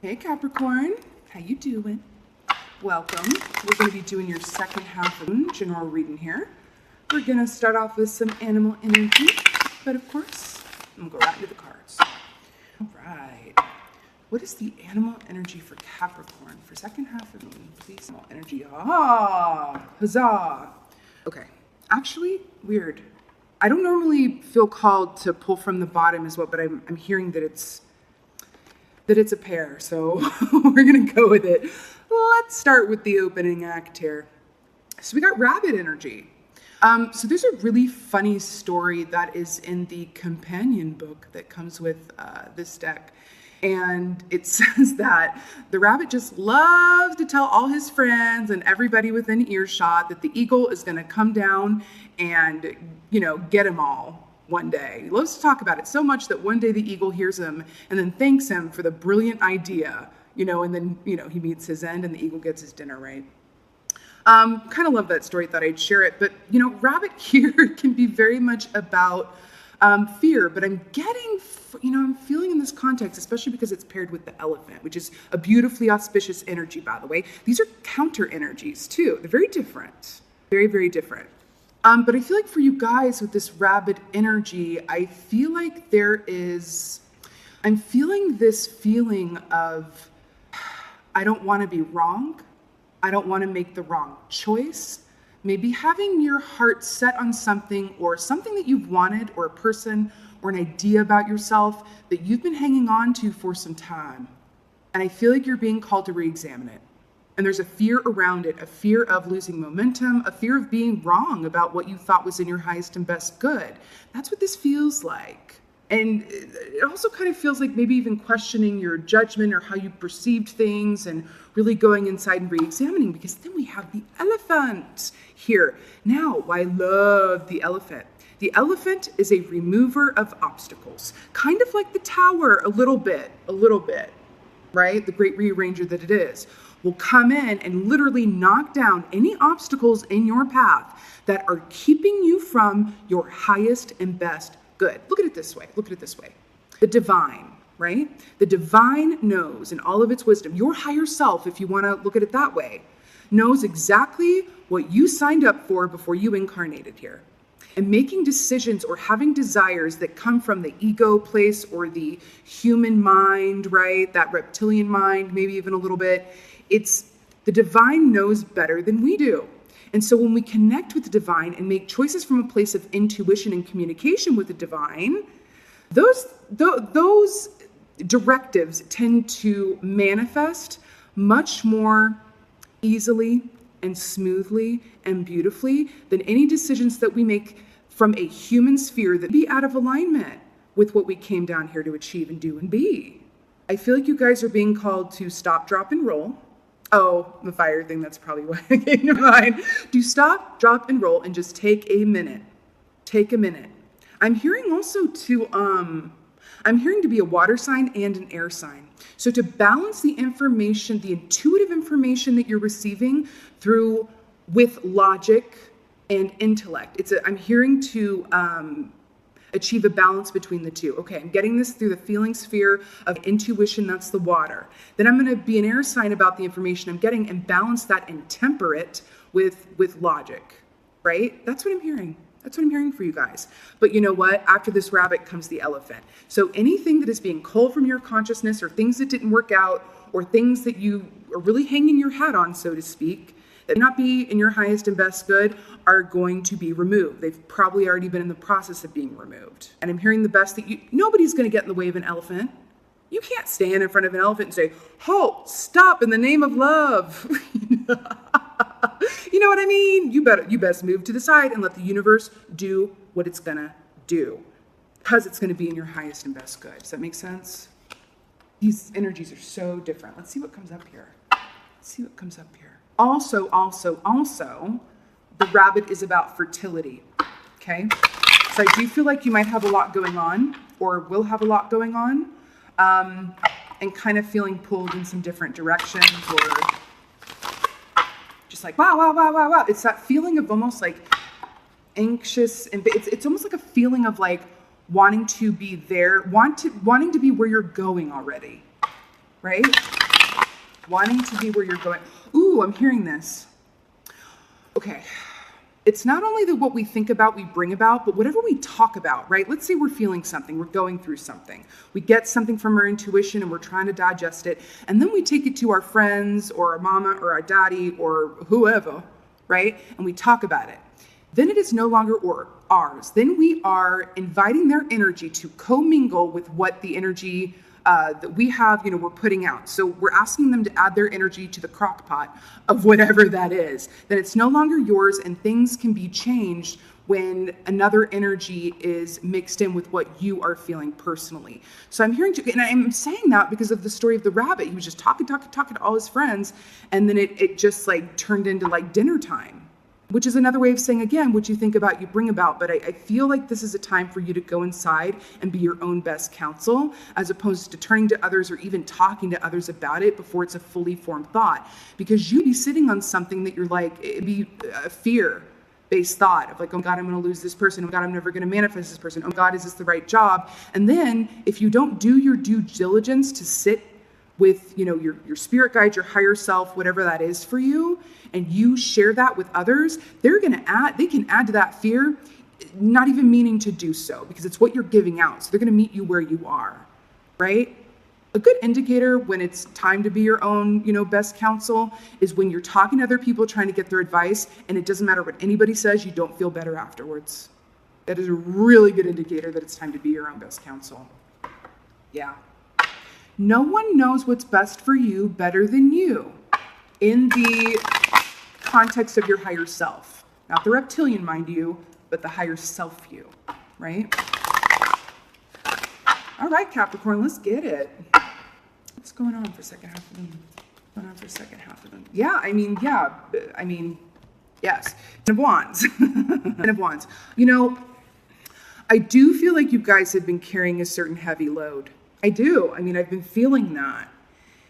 Hey Capricorn, how you doing? Welcome. We're going to be doing your second half of the general reading here. We're going to start off with some animal energy, but of course, I'm going to go right into the cards. All right. What is the animal energy for Capricorn for second half of the moon? Please, animal energy. Ah, huzzah. Okay. Actually, weird. I don't normally feel called to pull from the bottom as well, but I'm hearing that it's a pair, so we're gonna go with it. Let's start with the opening act here. So we got rabbit energy. So there's a really funny story that is in the companion book that comes with this deck. And it says that the rabbit just loves to tell all his friends and everybody within earshot that the eagle is gonna come down and, get them all one day. He loves to talk about it so much that one day the eagle hears him and then thanks him for the brilliant idea, and then, he meets his end and the eagle gets his dinner, right? Kind of love that story, thought I'd share it. But, rabbit here can be very much about fear, but I'm getting, I'm feeling in this context, especially because it's paired with the elephant, which is a beautifully auspicious energy, by the way. These are counter energies too. They're very different, very, very different. But I feel like for you guys with this rabbit energy, I feel like I'm feeling this feeling of, I don't want to be wrong. I don't want to make the wrong choice. Maybe having your heart set on something or something that you've wanted, or a person or an idea about yourself that you've been hanging on to for some time. And I feel like you're being called to re-examine it. And there's a fear around it, a fear of losing momentum, a fear of being wrong about what you thought was in your highest and best good. That's what this feels like. And it also kind of feels like maybe even questioning your judgment or how you perceived things and really going inside and re-examining, because then we have the elephant here. Now, I love the elephant. The elephant is a remover of obstacles, kind of like the tower a little bit, right? The great rearranger that it is, will come in and literally knock down any obstacles in your path that are keeping you from your highest and best good. Look at it this way. The divine, right? The divine knows in all of its wisdom, your higher self, if you want to look at it that way, knows exactly what you signed up for before you incarnated here. And making decisions or having desires that come from the ego place or the human mind, right? That reptilian mind, maybe even a little bit. It's the divine knows better than we do. And so when we connect with the divine and make choices from a place of intuition and communication with the divine, those directives tend to manifest much more easily and smoothly and beautifully than any decisions that we make from a human sphere that be out of alignment with what we came down here to achieve and do and be. I feel like you guys are being called to stop, drop, and roll. Oh, the fire thing, that's probably what came to mind. Do stop, drop, and roll and just take a minute. Take a minute. I'm hearing also I'm hearing to be a water sign and an air sign. So to balance the information, the intuitive information that you're receiving with logic and intellect. I'm hearing to achieve a balance between the two. Okay, I'm getting this through the feeling sphere of intuition, that's the water. Then I'm going to be an air sign about the information I'm getting and balance that and temper it with logic, right? That's what I'm hearing. That's what I'm hearing for you guys. But you know what? After this rabbit comes the elephant. So anything that is being culled from your consciousness or things that didn't work out or things that you are really hanging your hat on, so to speak, that may not be in your highest and best good are going to be removed. They've probably already been in the process of being removed. And I'm hearing the best that nobody's going to get in the way of an elephant. You can't stand in front of an elephant and say, halt, stop in the name of love. You know what I mean? You best move to the side and let the universe do what it's going to do, because it's going to be in your highest and best good. Does that make sense? These energies are so different. Let's see what comes up here. Also, the rabbit is about fertility, okay? So I do feel like you might have a lot going on or will have a lot going on and kind of feeling pulled in some different directions or just like, wow. It's that feeling of almost like anxious, and it's almost like a feeling of like wanting to be there, wanting to be where you're going already, right? Wanting to be where you're going. Ooh, I'm hearing this. Okay. It's not only that what we think about, we bring about, but whatever we talk about, right? Let's say we're feeling something, we're going through something. We get something from our intuition and we're trying to digest it. And then we take it to our friends or our mama or our daddy or whoever, right? And we talk about it. Then it is no longer ours. Then we are inviting their energy to commingle with what the energy that we have, we're putting out. So we're asking them to add their energy to the crock pot of whatever that is. Then it's no longer yours, and things can be changed when another energy is mixed in with what you are feeling personally. So I'm hearing, and I'm saying that because of the story of the rabbit. He was just talking to all his friends, and then it just like turned into like dinner time. Which is another way of saying, again, what you think about, you bring about. But I feel like this is a time for you to go inside and be your own best counsel, as opposed to turning to others or even talking to others about it before it's a fully formed thought. Because you'd be sitting on something that you're like, it'd be a fear-based thought of like, oh God, I'm going to lose this person. Oh God, I'm never going to manifest this person. Oh God, is this the right job? And then if you don't do your due diligence to sit with, your spirit guide, your higher self, whatever that is for you, and you share that with others, they can add to that fear, not even meaning to do so, because it's what you're giving out. So they're going to meet you where you are, right? A good indicator when it's time to be your own, best counsel is when you're talking to other people, trying to get their advice, and it doesn't matter what anybody says, you don't feel better afterwards. That is a really good indicator that it's time to be your own best counsel. Yeah. No one knows what's best for you better than you in the context of your higher self. Not the reptilian mind you, but the higher self you, right? All right, Capricorn, let's get it. What's going on for second half of them? Yes. Ten of Wands. Ten of Wands. I do feel like you guys have been carrying a certain heavy load. I do. I've been feeling that.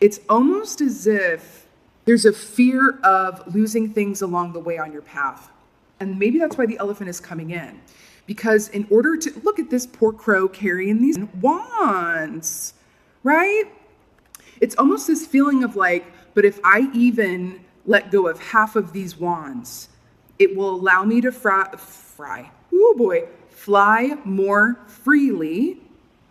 It's almost as if there's a fear of losing things along the way on your path. And maybe that's why the elephant is coming in. Because in order to look at this poor crow carrying these wands, right? It's almost this feeling of like, but if I even let go of half of these wands, it will allow me to fly more freely,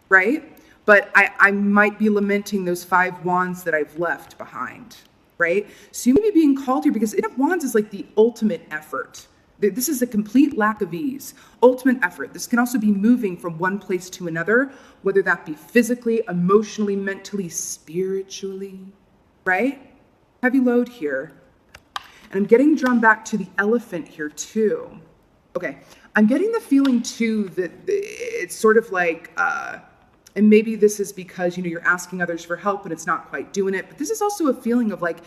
right? But I might be lamenting those 5 wands that I've left behind, right? So you may be being called here because Ten of Wands is like the ultimate effort. This is a complete lack of ease, ultimate effort. This can also be moving from one place to another, whether that be physically, emotionally, mentally, spiritually, right? Heavy load here. And I'm getting drawn back to the elephant here too. Okay, I'm getting the feeling too that it's sort of like, and maybe this is because, you're asking others for help and it's not quite doing it. But this is also a feeling of like,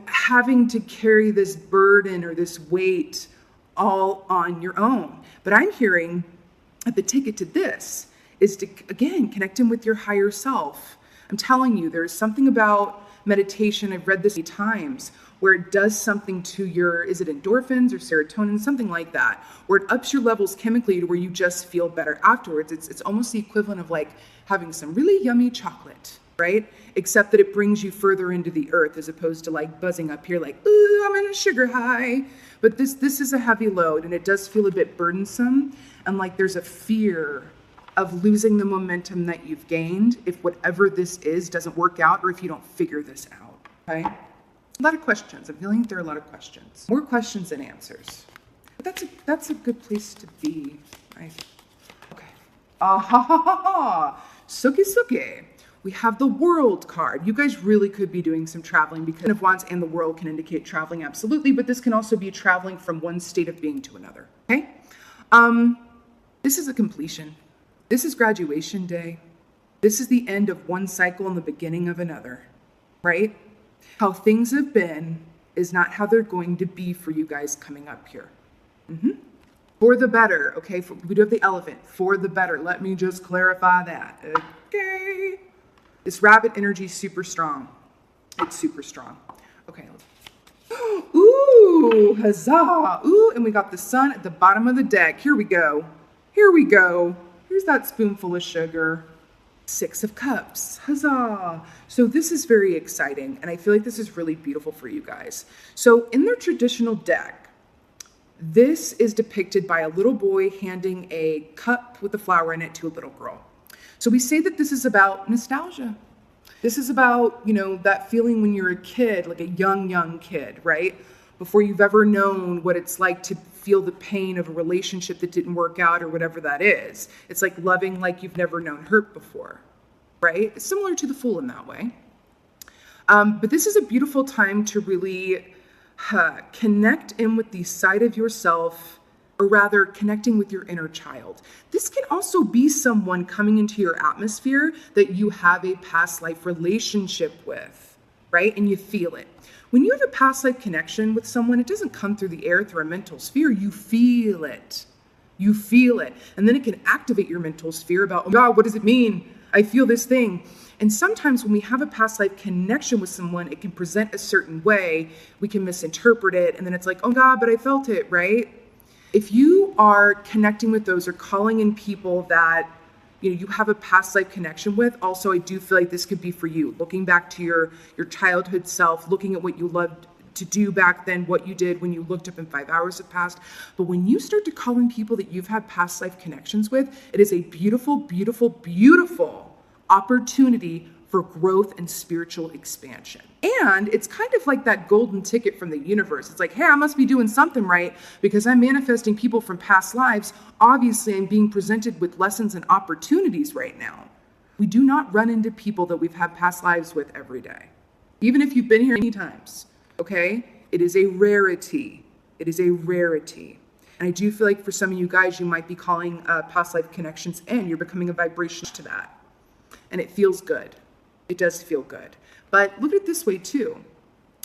having to carry this burden or this weight all on your own. But I'm hearing that the ticket to this is to, again, connect in with your higher self. I'm telling you, there's something about meditation, I've read this many times, where it does something to your, is it endorphins or serotonin, something like that, where it ups your levels chemically to where you just feel better afterwards. It's almost the equivalent of like having some really yummy chocolate, right? Except that it brings you further into the earth as opposed to like buzzing up here like, ooh, I'm in a sugar high. But this is a heavy load and it does feel a bit burdensome. And like there's a fear of losing the momentum that you've gained if whatever this is doesn't work out or if you don't figure this out, okay? A lot of questions. I'm feeling there are a lot of questions. More questions than answers. But that's a good place to be, right? Okay. Suki. We have the World card. You guys really could be doing some traveling because Ten of Wands and the World can indicate traveling, absolutely, but this can also be traveling from one state of being to another, okay? This is a completion. This is graduation day. This is the end of one cycle and the beginning of another, right? How things have been is not how they're going to be for you guys coming up here. For the better, okay? We do have the elephant. For the better. Let me just clarify that, okay? This rabbit energy is super strong. It's super strong. Okay. Ooh, huzzah. Ooh, and we got the sun at the bottom of the deck. Here we go. Here's that spoonful of sugar. Six of Cups. Huzzah! So this is very exciting, and I feel like this is really beautiful for you guys. So in their traditional deck, this is depicted by a little boy handing a cup with a flower in it to a little girl. So we say that this is about nostalgia. This is about, that feeling when you're a kid, like a young kid, right? Before you've ever known what it's like to feel the pain of a relationship that didn't work out or whatever that is. It's like loving like you've never known hurt before, right? It's similar to the Fool in that way. But this is a beautiful time to really connect in with the side of yourself, or rather connecting with your inner child. This can also be someone coming into your atmosphere that you have a past life relationship with, right? And you feel it. When you have a past life connection with someone, it doesn't come through the air, through a mental sphere. You feel it. You feel it. And then it can activate your mental sphere about, oh God, what does it mean? I feel this thing. And sometimes when we have a past life connection with someone, it can present a certain way. We can misinterpret it. And then it's like, oh God, but I felt it, right? If you are connecting with those or calling in people that you have a past life connection with, also I do feel like this could be for you. Looking back to your childhood self, looking at what you loved to do back then, what you did when you looked up and 5 hours have passed. But when you start to call in people that you've had past life connections with, it is a beautiful, beautiful, beautiful opportunity for growth and spiritual expansion. And it's kind of like that golden ticket from the universe. It's like, hey, I must be doing something right because I'm manifesting people from past lives. Obviously, I'm being presented with lessons and opportunities right now. We do not run into people that we've had past lives with every day. Even if you've been here many times, okay? It is a rarity. It is a rarity. And I do feel like for some of you guys, you might be calling past life connections in. You're becoming a vibration to that. And it feels good. It does feel good. But look at it this way too.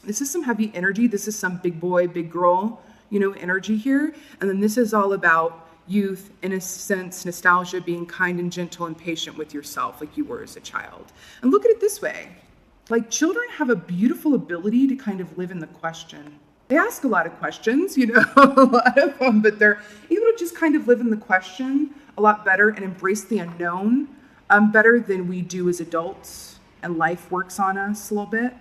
This is some heavy energy. This is some big boy, big girl, energy here. And then this is all about youth, innocence, nostalgia, being kind and gentle and patient with yourself like you were as a child. And look at it this way. Like children have a beautiful ability to kind of live in the question. They ask a lot of questions, a lot of them, but they're able to just kind of live in the question a lot better and embrace the unknown better than we do as adults. And life works on us a little bit,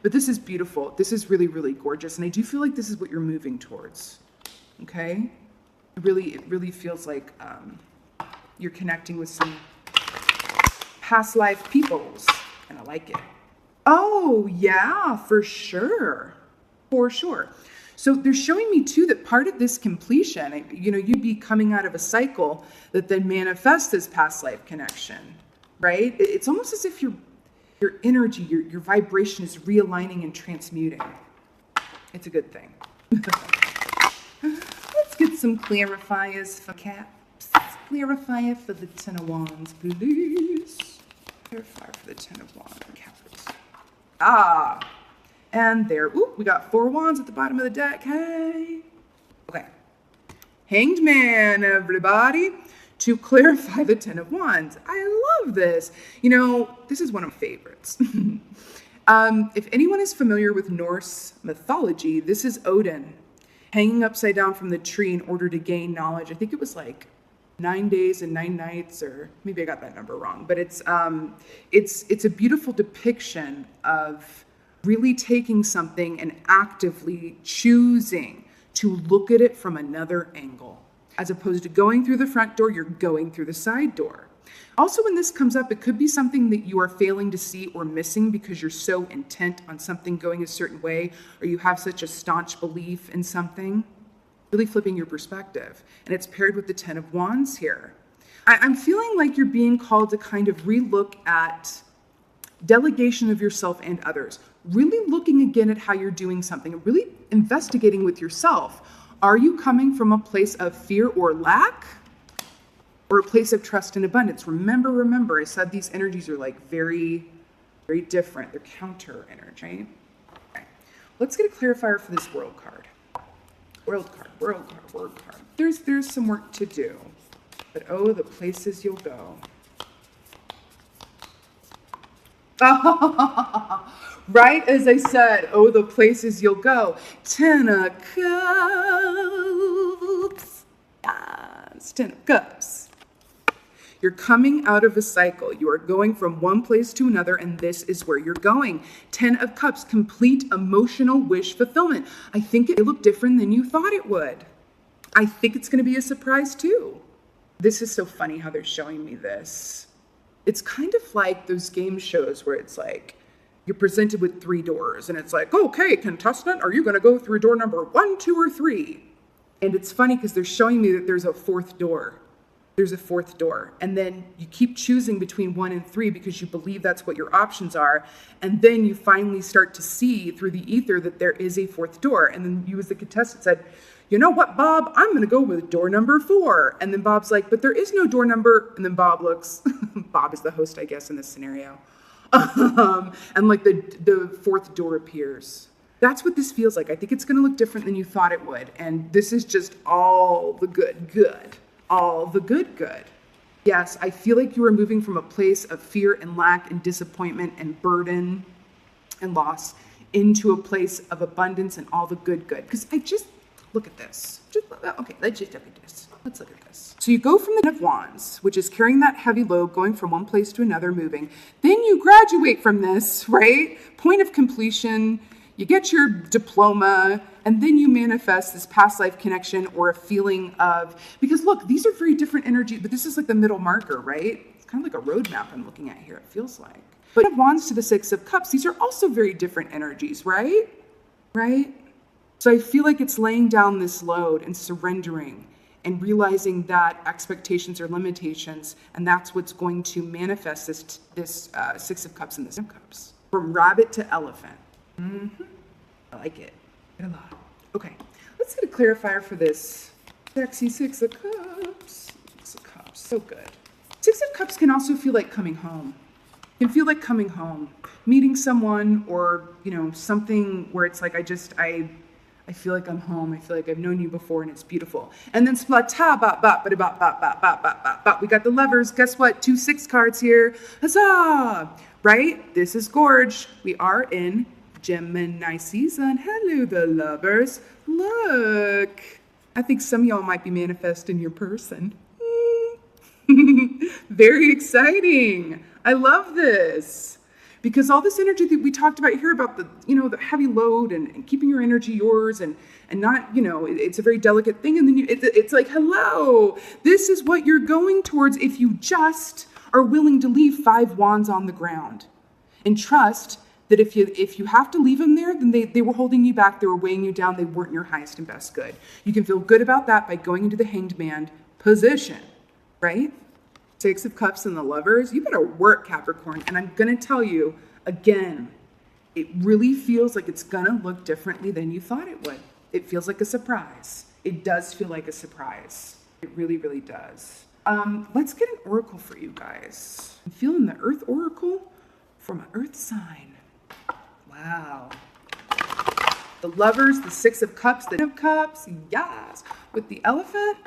but this is beautiful. This is really, really gorgeous. And I do feel like this is what you're moving towards. Okay. It really feels like you're connecting with some past life peoples, and I like it. Oh yeah, for sure. For sure. So they're showing me too that part of this completion, you'd be coming out of a cycle that then manifests as past life connection. Right? It's almost as if your energy, your vibration is realigning and transmuting. It's a good thing. Let's get some clarifiers for caps. Clarifier for the Ten of Wands, please. Clarifier for the Ten of Wands, caps. And there. Ooh, we got 4 wands at the bottom of the deck. Hey. Okay. Hanged Man, everybody. To clarify the Ten of Wands. I love this. This is one of my favorites. If anyone is familiar with Norse mythology, this is Odin hanging upside down from the tree in order to gain knowledge. I think it was like 9 days and 9 nights, or maybe I got that number wrong, but it's a beautiful depiction of really taking something and actively choosing to look at it from another angle. As opposed to going through the front door, you're going through the side door. Also, when this comes up, it could be something that you are failing to see or missing because you're so intent on something going a certain way, or you have such a staunch belief in something. Really flipping your perspective. And it's paired with the Ten of Wands here. I'm feeling like you're being called to kind of relook at delegation of yourself and others. Really looking again at how you're doing something and really investigating with yourself. Are you coming from a place of fear or lack, or a place of trust and abundance? Remember, I said these energies are like very, very different. They're counter energy. Okay. Let's get a clarifier for this World card. World card. There's some work to do, but oh, the places you'll go. Right as I said, oh, the places you'll go. Ten of Cups. Yes, Ten of Cups. You're coming out of a cycle. You are going from one place to another, and this is where you're going. 10 of Cups, complete emotional wish fulfillment. I think it looked different than you thought it would. I think it's going to be a surprise too. This is so funny how they're showing me this. It's kind of like those game shows where it's like, you're presented with 3 doors, and it's like, okay, contestant, are you going to go through door number 1, 2, or 3? And it's funny because they're showing me that there's a 4th door. There's a 4th door. And then you keep choosing between 1 and 3 because you believe that's what your options are. And then you finally start to see through the ether that there is a 4th door. And then you as the contestant said, you know what, Bob, I'm going to go with door number 4. And then Bob's like, but there is no door number. And then Bob looks, Bob is the host, I guess, in this scenario. And like the 4th door appears. That's what this feels like. I think it's going to look different than you thought it would. And this is just all the good. All the good. Yes, I feel like you are moving from a place of fear and lack and disappointment and burden and loss into a place of abundance and all the good. Because I just, look at this. Okay, let's just look at this. Let's look at this. So you go from the 10 of Wands, which is carrying that heavy load, going from one place to another, moving. Then you graduate from this, right? Point of completion. You get your diploma, and then you manifest this past life connection or a feeling of, because look, these are very different energies, but this is like the middle marker, right? It's kind of like a roadmap I'm looking at here, it feels like. But 10 of Wands to the 6 of Cups, these are also very different energies, right? Right? So I feel like it's laying down this load and surrendering and realizing that expectations are limitations, and that's what's going to manifest this 6 of Cups and this 10 of Cups. From rabbit to elephant. Mm-hmm. I like it. A lot. Okay, let's get a clarifier for this sexy 6 of Cups. 6 of Cups, so good. 6 of Cups can also feel like coming home. It can feel like coming home, meeting someone, or something where it's like I feel like I'm home. I feel like I've known you before, and it's beautiful. And then splata bop bop ba bop bop bop bop bop bop bop. We got the lovers. Guess what? 2 6 cards here. Huzzah! Right? This is gorge. We are in Gemini season. Hello, the lovers. Look. I think some of y'all might be manifesting your person. Very exciting. I love this. Because all this energy that we talked about here about the heavy load and keeping your energy yours and not, it's a very delicate thing. And then it's like, hello, this is what you're going towards if you just are willing to leave 5 wands on the ground and trust that if you have to leave them there, then they were holding you back, they were weighing you down, they weren't your highest and best good. You can feel good about that by going into the Hanged Man position, right? 6 of Cups and the lovers, you better work, Capricorn. And I'm going to tell you, again, it really feels like it's going to look differently than you thought it would. It feels like a surprise. It does feel like a surprise. It really, really does. Let's get an oracle for you guys. I'm feeling the Earth Oracle from an Earth sign. Wow. The lovers, the 6 of Cups, the 10 of Cups, yes. With the elephant,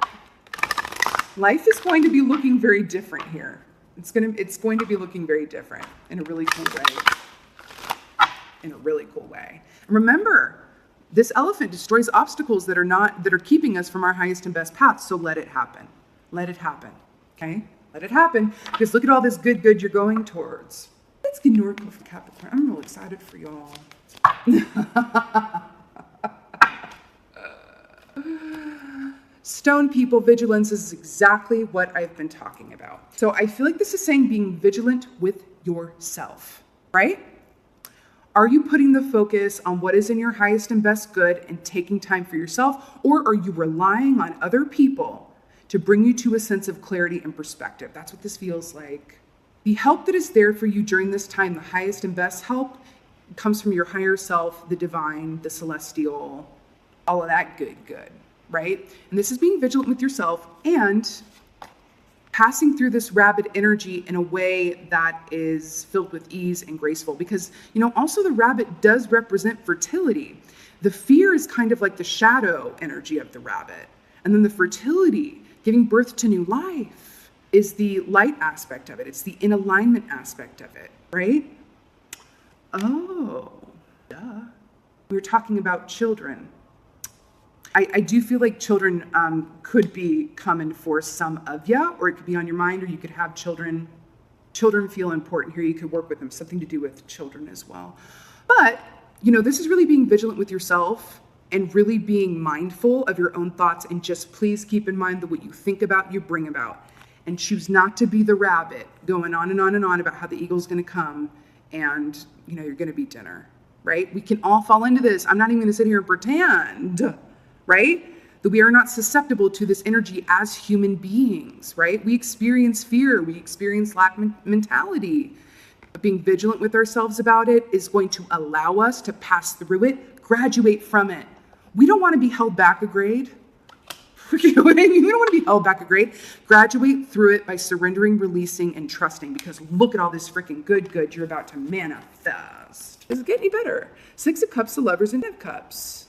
life is going to be looking very different here. It's going to be looking very different in a really cool way. In a really cool way. And remember, this elephant destroys obstacles that are keeping us from our highest and best paths. So let it happen. Let it happen. Okay? Let it happen. Because look at all this good you're going towards. Let's get an oracle for Capricorn. I'm real excited for y'all. Stone people, vigilance is exactly what I've been talking about. So I feel like this is saying being vigilant with yourself, right? Are you putting the focus on what is in your highest and best good and taking time for yourself, or are you relying on other people to bring you to a sense of clarity and perspective? That's what this feels like. The help that is there for you during this time, the highest and best help, comes from your higher self, the divine, the celestial, all of that good, right? And this is being vigilant with yourself and passing through this rabbit energy in a way that is filled with ease and graceful. Because, also the rabbit does represent fertility. The fear is kind of like the shadow energy of the rabbit. And then the fertility, giving birth to new life, is the light aspect of it. It's the in alignment aspect of it, right? Oh, duh. We were talking about children. I do feel like children could be coming for some of you, or it could be on your mind, or you could have children. Children feel important here. You could work with them, something to do with children as well. But, you know, this is really being vigilant with yourself and really being mindful of your own thoughts, and just please keep in mind that what you think about, you bring about. And choose not to be the rabbit going on and on and on about how the eagle's going to come and, you know, you're going to be dinner, right? We can all fall into this. I'm not even going to sit here and pretend, right, that we are not susceptible to this energy as human beings, right? We experience fear. We experience lack mentality. Being vigilant with ourselves about it is going to allow us to pass through it, graduate from it. We don't want to be held back a grade. You know what I mean? We don't want to be held back a grade. Graduate through it by surrendering, releasing, and trusting, because look at all this freaking good you're about to manifest. Does it get any better? 6 of Cups, the Lovers, and 10 of Cups.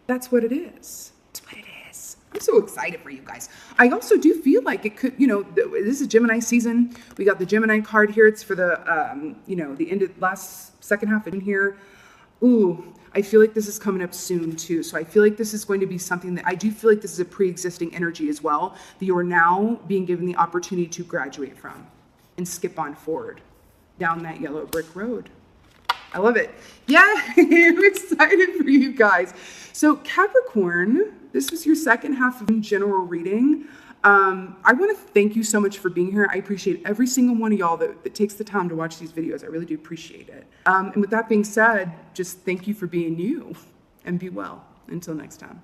That's what it is. That's what it is. I'm so excited for you guys. I also do feel like it could, you know, this is Gemini season. We got the Gemini card here. It's for the, you know, the end of second half in here. Ooh, I feel like this is coming up soon too. So I feel like this is going to be something that I do feel like this is a pre-existing energy as well, that you are now being given the opportunity to graduate from and skip on forward down that yellow brick road. I love it. Yeah, I'm excited for you guys. So Capricorn, this was your second half of general reading. I want to thank you so much for being here. I appreciate every single one of y'all that takes the time to watch these videos. I really do appreciate it. And with that being said, just thank you for being you, and be well. Until next time.